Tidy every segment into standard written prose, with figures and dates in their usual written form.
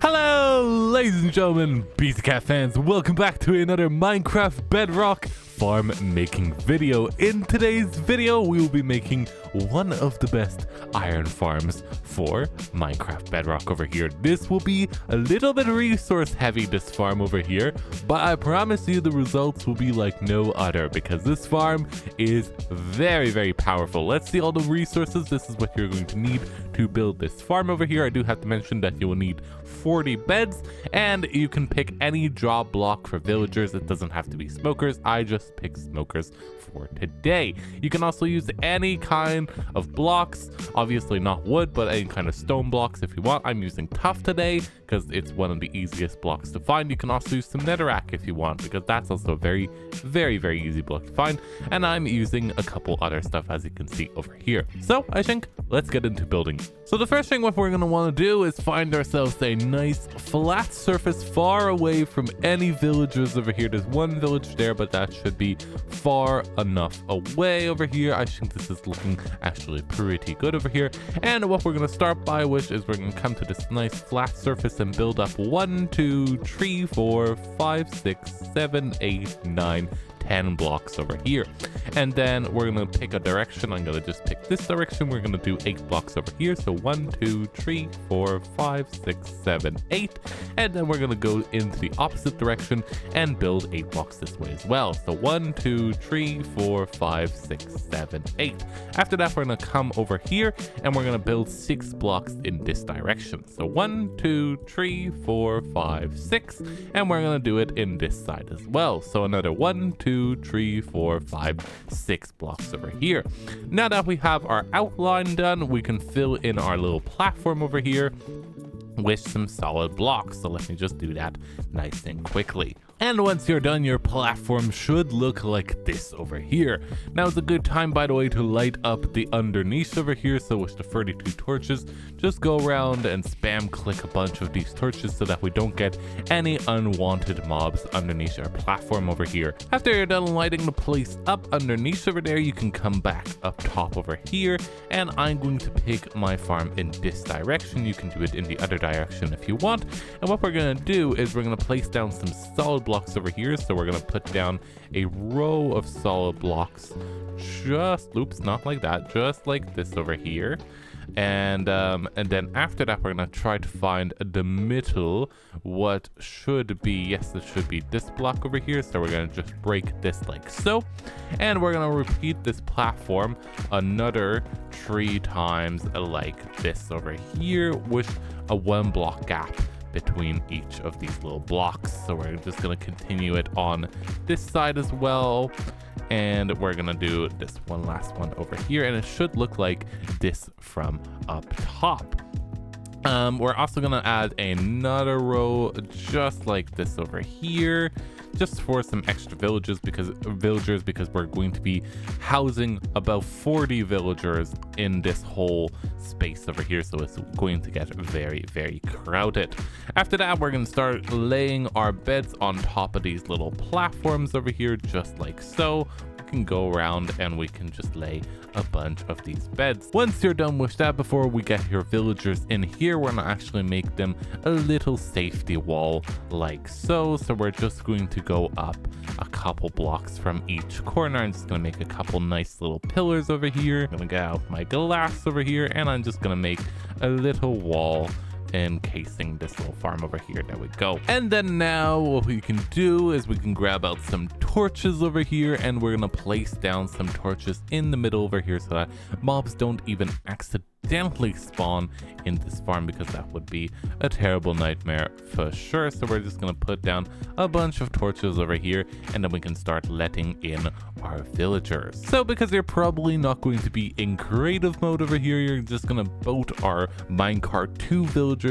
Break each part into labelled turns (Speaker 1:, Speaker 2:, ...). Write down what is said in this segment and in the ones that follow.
Speaker 1: Hello, ladies and gentlemen, BTCat fans. Welcome back to another Minecraft Bedrock farm making video. In today's video, we will be making one of the best iron farms for Minecraft Bedrock over here. This will be a little bit resource heavy, this farm over here, but I promise you the results will be like no other because this farm is very powerful. Let's see all the resources. This is what you're going to need to build this farm over here. I do have to mention that you will need 40 beds, and you can pick any job block for villagers. It doesn't have to be smokers. I just picked smokers for today. You can also use any kind of blocks, obviously not wood, but any kind of stone blocks if you want. I'm using tough today because it's one of the easiest blocks to find. You can also use some netherrack if you want, because that's also a very easy block to find. And I'm using a couple other stuff, as you can see over here. So I think let's get into building. So the first thing what we're going to want to do is find ourselves a nice flat surface far away from any villagers over here. There's one village there, but that should be far enough away over here. I think this is looking actually pretty good over here. And what we're going to start by, which is we're going to come to this nice flat surface and build up 1, 2, 3, 4, 5, 6, 7, 8, 9, 10 blocks over here. And then we're going to pick a direction. I'm going to just pick this direction. We're going to do 8 blocks over here. So 1, 2, 3, 4, 5, 6, 7, 8. And then we're going to go into the opposite direction and build 8 blocks this way as well. So 1, 2, 3, 4, 5, 6, 7, 8. After that, we're going to come over here and we're going to build 6 blocks in this direction. So 1, 2, 3, 4, 5, 6. And we're going to do it in this side as well. So another 1, 2, 3, 4, 5, 6 blocks over here. Now that we have our outline done, we can fill in our little platform over here with some solid blocks. So let me just do that nice and quickly. And once you're done, your platform should look like this over here. Now it's a good time, by the way, to light up the underneath over here. So with the 32 torches, just go around and spam click a bunch of these torches so that we don't get any unwanted mobs underneath our platform over here. After you're done lighting the place up underneath over there, you can come back up top over here, and I'm going to pick my farm in this direction. You can do it in the other direction if you want. And what we're going to do is we're going to place down some solid blocks over here. So we're going to put down a row of solid blocks, just not like that, just like this over here. And then after that, we're going to try to find the middle, what should be, yes, it should be this block over here. So we're going to just break this like so, and we're going to repeat this platform another 3 times like this over here with a 1 block gap between each of these little blocks. So we're just going to continue it on this side as well, and we're going to do this one last one over here, and it should look like this from up top. We're also going to add another row just like this over here, just for some extra villagers because we're going to be housing about 40 villagers in this whole space over here, so it's going to get very crowded. After that, we're going to start laying our beds on top of these little platforms over here, just like so. We can go around and we can just lay a bunch of these beds. Once you're done with that, before we get your villagers in here, we're gonna actually make them a little safety wall like so. So we're just going to go up a couple blocks from each corner. I'm just gonna make a couple nice little pillars over here. I'm gonna get out my glass over here, and I'm just gonna make a little wall encasing this little farm over here. There we go. And then now what we can do is we can grab out some torches over here, and we're gonna place down some torches in the middle over here so that mobs don't even accidentally spawn in this farm, because that would be a terrible nightmare for sure. So we're just gonna put down a bunch of torches over here, and then we can start letting in our villagers. So because you're probably not going to be in creative mode over here, you're just gonna boat our minecart 2 villagers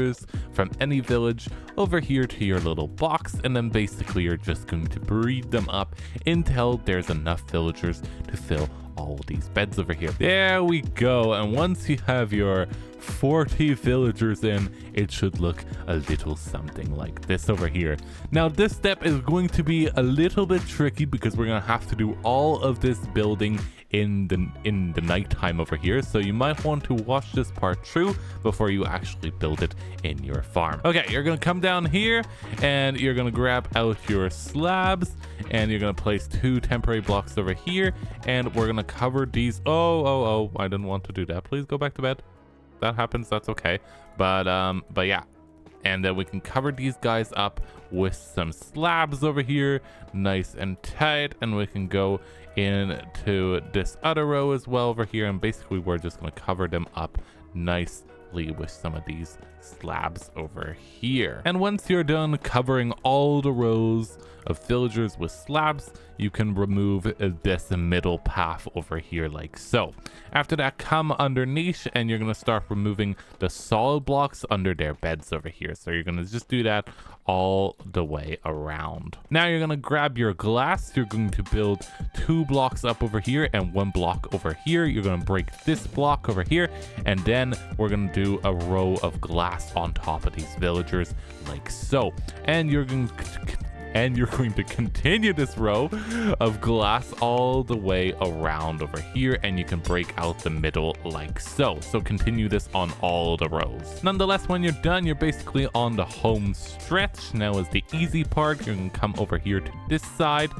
Speaker 1: from any village over here to your little box, and then basically you're just going to breed them up until there's enough villagers to fill all these beds over here. There we go. And once you have your 40 villagers in, it should look a little something like this over here. Now this step is going to be a little bit tricky because we're going to have to do all of this building in the nighttime over here, so you might want to watch this part through before you actually build it in your farm. Okay, you're gonna come down here and you're gonna grab out your slabs and you're gonna place 2 temporary blocks over here, and we're gonna cover these. Oh, I didn't want to do that. Please go back to bed. That happens, that's okay. But yeah, and then we can cover these guys up with some slabs over here, nice and tight, and we can go into this other row as well over here, and basically we're just going to cover them up nicely with some of these slabs over here. And once you're done covering all the rows of villagers with slabs, you can remove this middle path over here like so. After that, come underneath and you're going to start removing the solid blocks under their beds over here. So you're going to just do that all the way around. Now you're going to grab your glass. You're going to build 2 blocks up over here and 1 block over here. You're going to break this block over here, and then we're going to do a row of glass on top of these villagers like so. And you're going to continue this row of glass all the way around over here, and you can break out the middle like so. So continue this on all the rows. Nonetheless, when you're done, you're basically on the home stretch. Now is the easy part. You're going to come over here to this side,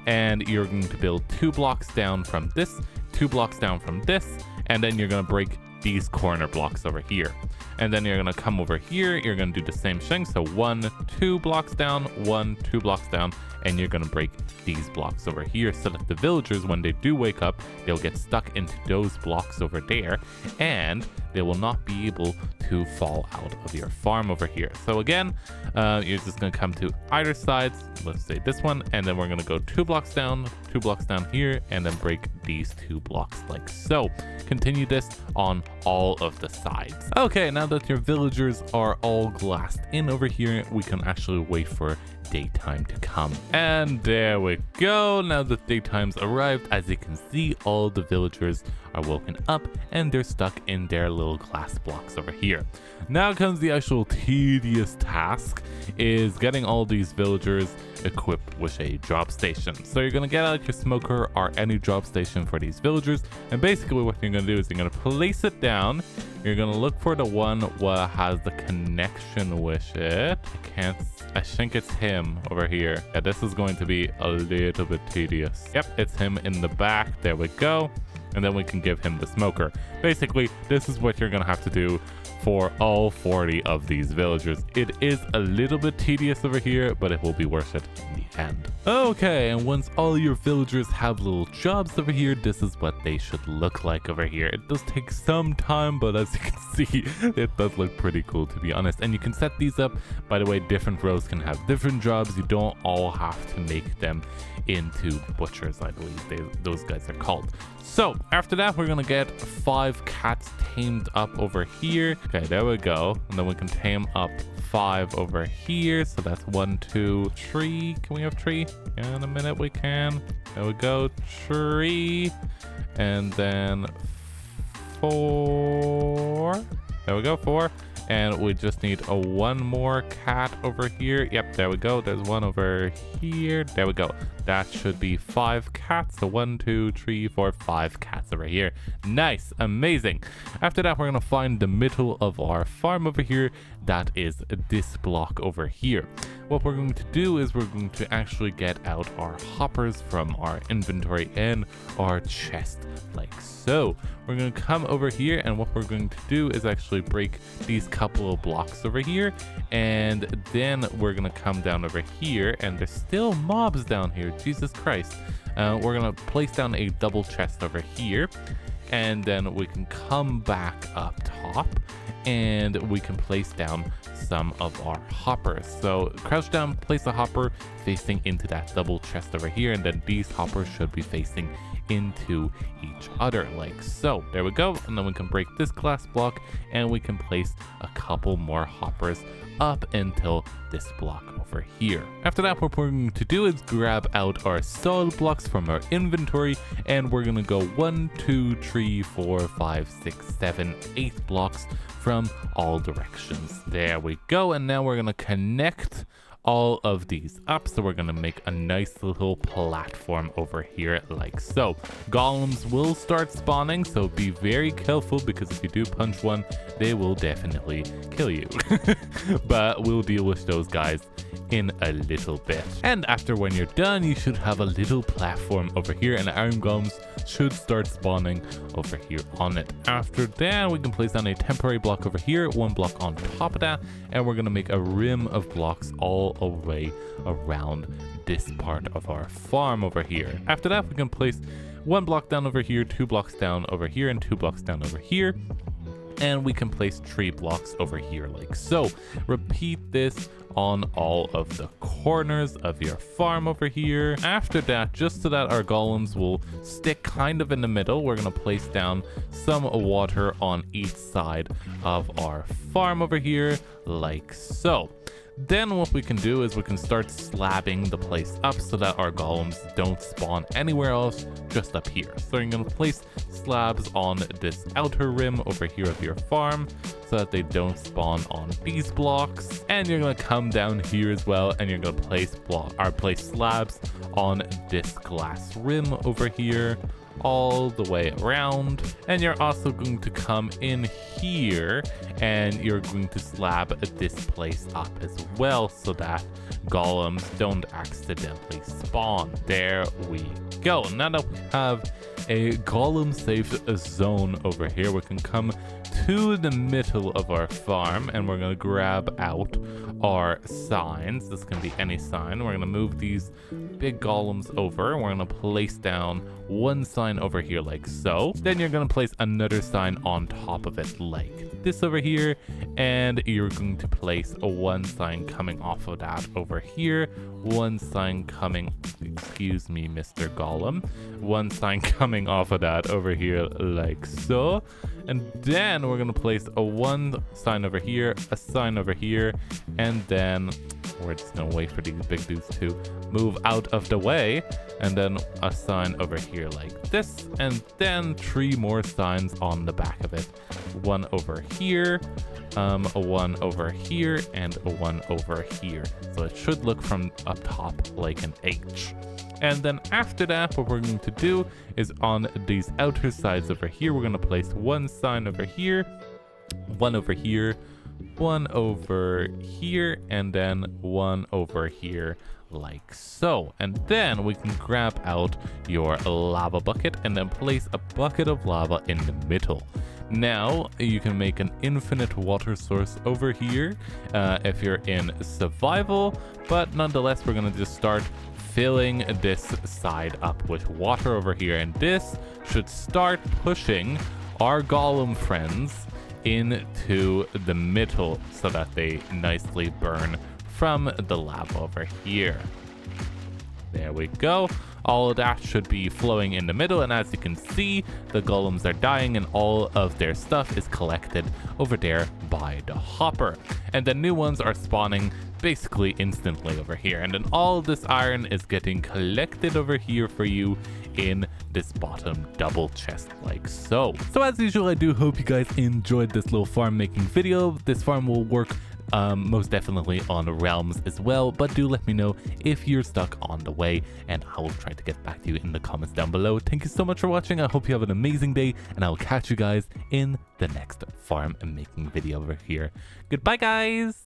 Speaker 1: and you're going to build 2 blocks down from this, 2 blocks down from this, and then you're going to break these corner blocks over here. And then you're going to come over here, you're going to do the same thing. So 1, 2 blocks down, 1, 2 blocks down, and you're going to break these blocks over here so that the villagers, when they do wake up, they'll get stuck into those blocks over there, and they will not be able to fall out of your farm over here. So again, you're just going to come to either sides, let's say this one, and then we're going to go 2 blocks down here, and then break these 2 blocks like so. Continue this on all of the sides. Okay, now that your villagers are all glassed in over here, we can actually wait for daytime to come. And there we go. Now that daytime's arrived, as you can see, all the villagers are woken up and they're stuck in their little glass blocks over here. Now comes the actual tedious task, is getting all these villagers equipped with a drop station. So you're going to get out your smoker or any drop station for these villagers, and basically what you're going to do is you're going to place it down. You're going to look for the one that has the connection with it. I think it's him over here. Yeah, this is going to be a little bit tedious. Yep, it's him in the back. There we go. And then we can give him the smoker. Basically, this is what you're going to have to do for all 40 of these villagers. It is a little bit tedious over here, but it will be worth it in the end. Okay, and once all your villagers have little jobs over here, this is what they should look like over here. It does take some time, but as you can see, it does look pretty cool, to be honest. And you can set these up. By the way, different rows can have different jobs. You don't all have to make them into butchers, I believe those guys are called. So after that, we're gonna get 5 cats tamed up over here. Okay, there we go. And then we can tame up 5 over here. So that's 1, 2, 3. Can we have 3? Yeah, in a minute we can. There we go, 3. And then 4. There we go, 4. And we just need a 1 more cat over here. Yep, there we go. There's 1 over here. There we go. That should be 5 cats. So 1, 2, 3, 4, 5 cats over here. Nice, amazing. After that, we're gonna find the middle of our farm over here. That is this block over here. What we're going to do is we're going to actually get out our hoppers from our inventory and our chest like so. We're going to come over here, and what we're going to do is actually break these couple of blocks over here, and then we're going to come down over here, and there's still mobs down here. Jesus Christ. We're going to place down a double chest over here, and then we can come back up top and we can place down some of our hoppers. So crouch down, place a hopper facing into that double chest over here, and then these hoppers should be facing into each other like so. There we go. And then we can break this glass block and we can place a couple more hoppers up until this block over here. After that, what we're going to do is grab out our solid blocks from our inventory, and we're going to go 1, 2, 3, 4, 5, 6, 7, 8 blocks from all directions. There we go. And now we're going to connect all of these up, so we're going to make a nice little platform over here like so. Golems will start spawning, so be very careful, because if you do punch one, they will definitely kill you. But we'll deal with those guys in a little bit. And after, when you're done, you should have a little platform over here, and iron golems should start spawning over here on it. After that, we can place down a temporary block over here, 1 block on top of that, and we're going to make a rim of blocks all the way around this part of our farm over here. After that, we can place 1 block down over here, 2 blocks down over here, and 2 blocks down over here. And we can place 3 blocks over here like so. Repeat this on all of the corners of your farm over here. After that, just so that our golems will stick kind of in the middle, we're going to place down some water on each side of our farm over here like so. Then what we can do is we can start slabbing the place up so that our golems don't spawn anywhere else, just up here. So you're going to place slabs on this outer rim over here of your farm so that they don't spawn on these blocks. And you're going to come down here as well, and you're going to place slabs on this glass rim over here all the way around. And you're also going to come in here, and you're going to slab this place up as well so that golems don't accidentally spawn. There we go. Now that we have a golem safe zone over here, we can come to the middle of our farm, and we're going to grab out our signs. This can be any sign. We're going to move these big golems over, and we're going to place down 1 sign over here like so. Then you're going to place another sign on top of it like this over here, and you're going to place 1 sign coming off of that over here, 1 sign coming, excuse me, Mr. Golem, 1 sign coming off of that over here like so. And then we're going to place 1 sign over here, a sign over here, and then we're just going to wait for these big dudes to move out of the way, and then a sign over here like this, and then 3 more signs on the back of it. 1 over here, a 1 over here, and a 1 over here. So it should look from up top like an H. And then after that, what we're going to do is on these outer sides over here, we're going to place 1 sign over here, 1 over here, 1 over here, and then 1 over here like so. And then we can grab out your lava bucket and then place a bucket of lava in the middle. Now you can make an infinite water source over here if you're in survival, but nonetheless, we're going to just start filling this side up with water over here, and this should start pushing our golem friends into the middle so that they nicely burn from the lava over here. There we go. All of that should be flowing in the middle, and as you can see, the golems are dying and all of their stuff is collected over there by the hopper. And the new ones are spawning basically instantly over here, and then all of this iron is getting collected over here for you in this bottom double chest like so. So as usual, I do hope you guys enjoyed this little farm making video. This farm will work most definitely on realms as well, but do let me know if you're stuck on the way, and I will try to get back to you in the comments down below. Thank you so much for watching. I hope you have an amazing day, and I will catch you guys in the next farm making video over here. Goodbye, guys.